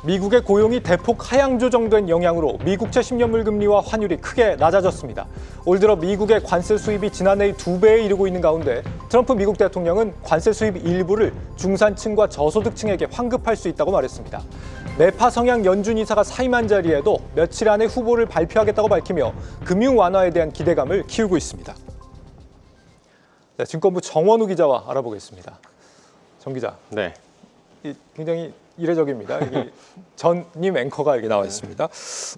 미국의 고용이 대폭 하향 조정된 영향으로 미국채 10년물 금리와 환율이 크게 낮아졌습니다. 올 들어 미국의 관세 수입이 지난해의 2배에 이르고 있는 가운데 트럼프 미국 대통령은 관세 수입 일부를 중산층과 저소득층에게 환급할 수 있다고 말했습니다. 매파 성향 연준 이사가 사임한 자리에도 며칠 안에 후보를 발표하겠다고 밝히며 금융 완화에 대한 기대감을 키우고 있습니다. 네, 증권부 정원우 기자와 알아보겠습니다. 정 기자. 네. 굉장히 이례적입니다. 여기 전님 앵커가 여기 나와 있습니다.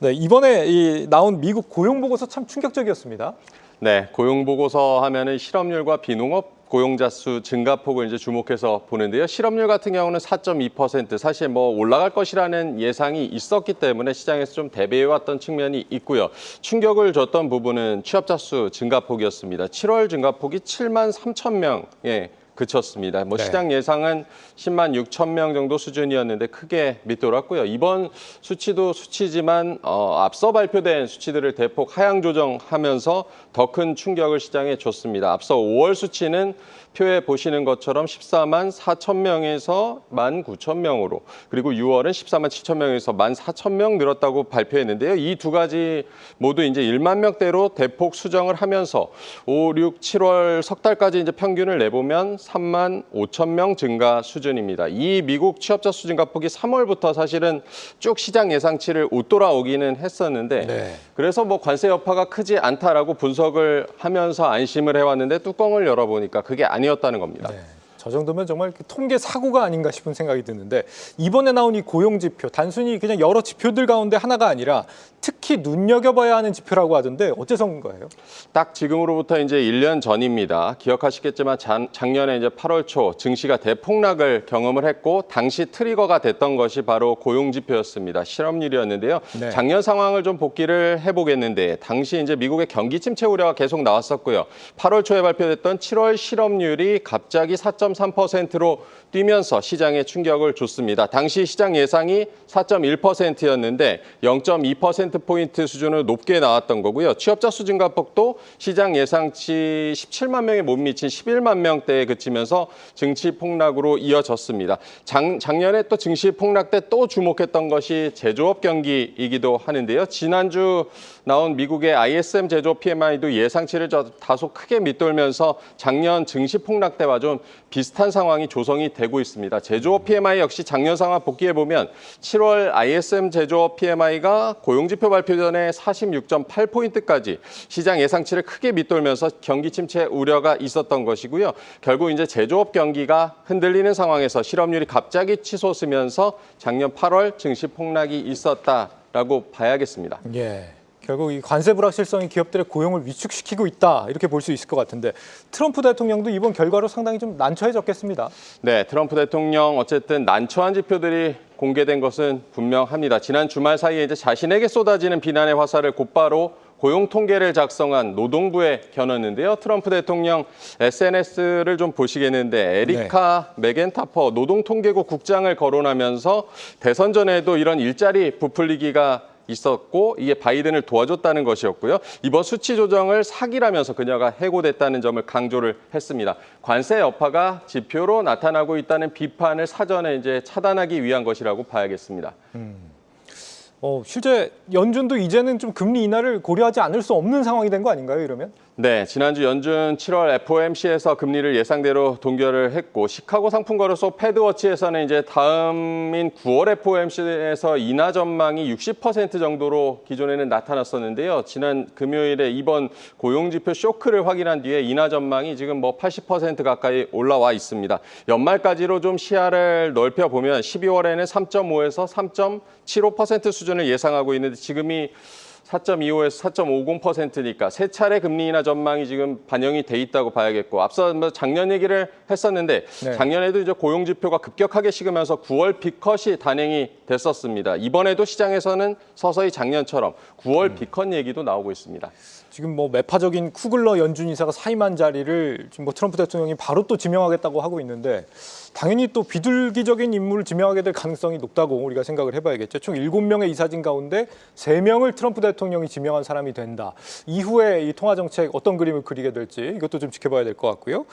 네, 이번에 나온 미국 고용 보고서 참 충격적이었습니다. 네, 고용 보고서 하면은 실업률과 비농업 고용자 수 증가폭을 이제 주목해서 보는데요. 실업률 같은 경우는 4.2%, 사실 뭐 올라갈 것이라는 예상이 있었기 때문에 시장에서 좀 대비해왔던 측면이 있고요. 충격을 줬던 부분은 취업자 수 증가폭이었습니다. 7월 증가폭이 7만 3천 명에 그쳤습니다. 뭐 네. 시장 예상은 10만 6천 명 정도 수준이었는데 크게 밑돌았고요. 이번 수치도 수치지만 앞서 발표된 수치들을 대폭 하향 조정하면서 더 큰 충격을 시장에 줬습니다. 앞서 5월 수치는 표에 보시는 것처럼 14만 4천 명에서 1만 9천 명으로, 그리고 6월은 14만 7천 명에서 1만 4천 명 늘었다고 발표했는데요. 이 두 가지 모두 이제 1만 명대로 대폭 수정을 하면서 5, 6, 7월 석 달까지 이제 평균을 내보면 3만 5천 명 증가 수준입니다. 이 미국 취업자 수 증가폭이 3월부터 사실은 쭉 시장 예상치를 웃돌아오기는 했었는데 네. 그래서 뭐 관세 여파가 크지 않다라고 분석을 하면서 안심을 해왔는데 뚜껑을 열어보니까 그게 아니었다는 겁니다. 네. 저 정도면 정말 통계 사고가 아닌가 싶은 생각이 드는데 이번에 나온 이 고용 지표 단순히 그냥 여러 지표들 가운데 하나가 아니라 특히 눈여겨봐야 하는 지표라고 하던데 어째서인 거예요? 딱 지금으로부터 이제 1년 전입니다. 기억하시겠지만 작년에 이제 8월 초 증시가 대폭락을 경험을 했고 당시 트리거가 됐던 것이 바로 고용 지표였습니다. 실업률이었는데요. 네. 작년 상황을 좀 복기를 해보겠는데 당시 이제 미국의 경기 침체 우려가 계속 나왔었고요. 8월 초에 발표됐던 7월 실업률이 갑자기 4.3%로 뛰면서 시장에 충격을 줬습니다. 당시 시장 예상이 4.1%였는데 0.2%포인트 수준으로 높게 나왔던 거고요. 취업자 수 증가폭도 시장 예상치 17만 명에 못 미친 11만 명대에 그치면서 증시 폭락으로 이어졌습니다. 작년에 또 증시 폭락 때 또 주목했던 것이 제조업 경기이기도 하는데요. 지난주 나온 미국의 ISM 제조업 PMI도 예상치를 다소 크게 밑돌면서 작년 증시 폭락 때와 좀 비슷한 상황이 조성이 되고 있습니다. 제조업 PMI 역시 작년 상황 복귀해보면 7월 ISM 제조업 PMI가 고용지표 발표 전에 46.8포인트까지 시장 예상치를 크게 밑돌면서 경기 침체 우려가 있었던 것이고요. 결국 이제 제조업 경기가 흔들리는 상황에서 실업률이 갑자기 치솟으면서 작년 8월 증시 폭락이 있었다라고 봐야겠습니다. 예. 결국 이 관세 불확실성이 기업들의 고용을 위축시키고 있다 이렇게 볼 수 있을 것 같은데 트럼프 대통령도 이번 결과로 상당히 좀 난처해졌겠습니다. 네, 트럼프 대통령 어쨌든 난처한 지표들이 공개된 것은 분명합니다. 지난 주말 사이에 이제 자신에게 쏟아지는 비난의 화살을 곧바로 고용 통계를 작성한 노동부에 겨눴는데요. 트럼프 대통령 SNS를 좀 보시겠는데 에리카 맥앤타퍼 노동통계국 국장을 거론하면서 대선 전에도 이런 일자리 부풀리기가 있었고 이게 바이든을 도와줬다는 것이었고요. 이번 수치 조정을 사기라면서 그녀가 해고됐다는 점을 강조를 했습니다. 관세 여파가 지표로 나타나고 있다는 비판을 사전에 이제 차단하기 위한 것이라고 봐야겠습니다. 실제 연준도 이제는 좀 금리 인하를 고려하지 않을 수 없는 상황이 된 거 아닌가요, 이러면? 네, 지난주 연준 7월 FOMC에서 금리를 예상대로 동결을 했고 시카고 상품거래소 패드워치에서는 이제 다음인 9월 FOMC에서 인하 전망이 60% 정도로 기존에는 나타났었는데요. 지난 금요일에 이번 고용지표 쇼크를 확인한 뒤에 인하 전망이 지금 뭐 80% 가까이 올라와 있습니다. 연말까지로 좀 시야를 넓혀보면 12월에는 3.5에서 3.75% 수준을 예상하고 있는데 지금이 4.25에서 4.50%니까 세 차례 금리 인하 전망이 지금 반영이 돼 있다고 봐야겠고 앞서 작년 얘기를 했었는데 작년에도 이제 고용 지표가 급격하게 식으면서 9월 빅컷이 단행이 됐었습니다. 이번에도 시장에서는 서서히 작년처럼 9월 빅컷 얘기도 나오고 있습니다. 지금 뭐 매파적인 쿠글러 연준 이사가 사임한 자리를 지금 뭐 트럼프 대통령이 바로 또 지명하겠다고 하고 있는데 당연히 또 비둘기적인 인물을 지명하게 될 가능성이 높다고 우리가 생각을 해봐야겠죠. 총 7명의 이사진 가운데 3명을 트럼프 대통령이 지명한 사람이 된다. 이후에 이 통화 정책 어떤 그림을 그리게 될지 이것도 좀 지켜봐야 될 것 같고요.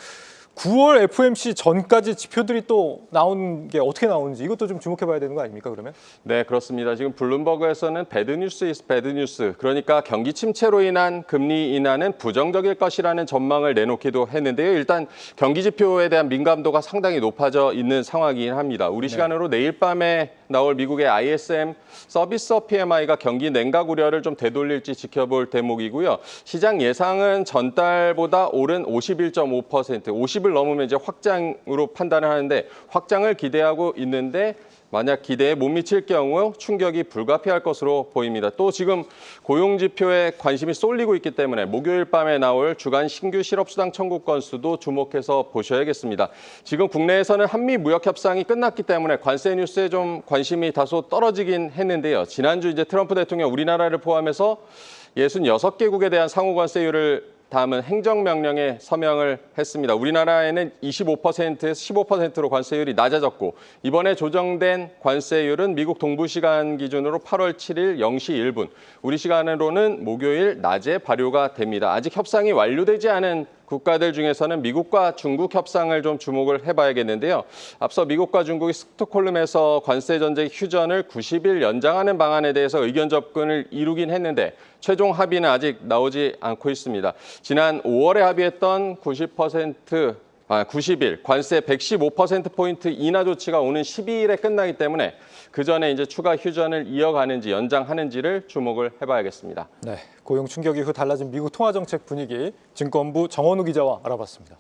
9월 FOMC 전까지 지표들이 또 나온 게 어떻게 나오는지 이것도 좀 주목해봐야 되는 거 아닙니까, 그러면? 네, 그렇습니다. 지금 블룸버그에서는 배드 뉴스 is 배드 뉴스, 그러니까 경기 침체로 인한 금리 인하는 부정적일 것이라는 전망을 내놓기도 했는데요. 일단 경기 지표에 대한 민감도가 상당히 높아져 있는 상황이긴 합니다. 우리 시간으로 내일 밤에 나올 미국의 ISM 서비스 PMI가 경기 냉각 우려를 좀 되돌릴지 지켜볼 대목이고요. 시장 예상은 전달보다 오른 51.5%, 50을 넘으면 이제 확장으로 판단을 하는데 확장을 기대하고 있는데 만약 기대에 못 미칠 경우 충격이 불가피할 것으로 보입니다. 또 지금 고용 지표에 관심이 쏠리고 있기 때문에 목요일 밤에 나올 주간 신규 실업수당 청구 건수도 주목해서 보셔야겠습니다. 지금 국내에서는 한미 무역 협상이 끝났기 때문에 관세 뉴스에 좀 관심이 다소 떨어지긴 했는데요. 지난주 이제 트럼프 대통령 우리나라를 포함해서 66개국에 대한 상호 관세율을 다음은 행정명령에 서명을 했습니다. 우리나라에는 25%에서 15%로 관세율이 낮아졌고 이번에 조정된 관세율은 미국 동부 시간 기준으로 8월 7일 0시 1분, 우리 시간으로는 목요일 낮에 발효가 됩니다. 아직 협상이 완료되지 않은 국가들 중에서는 미국과 중국 협상을 좀 주목을 해봐야겠는데요. 앞서 미국과 중국이 스톡홀름에서 관세 전쟁 휴전을 90일 연장하는 방안에 대해서 의견 접근을 이루긴 했는데 최종 합의는 아직 나오지 않고 있습니다. 지난 5월에 합의했던 90일 관세 115%포인트 인하 조치가 오는 12일에 끝나기 때문에 그 전에 이제 추가 휴전을 이어가는지 연장하는지를 주목을 해봐야겠습니다. 네, 고용 충격 이후 달라진 미국 통화 정책 분위기, 증권부 정원우 기자와 알아봤습니다.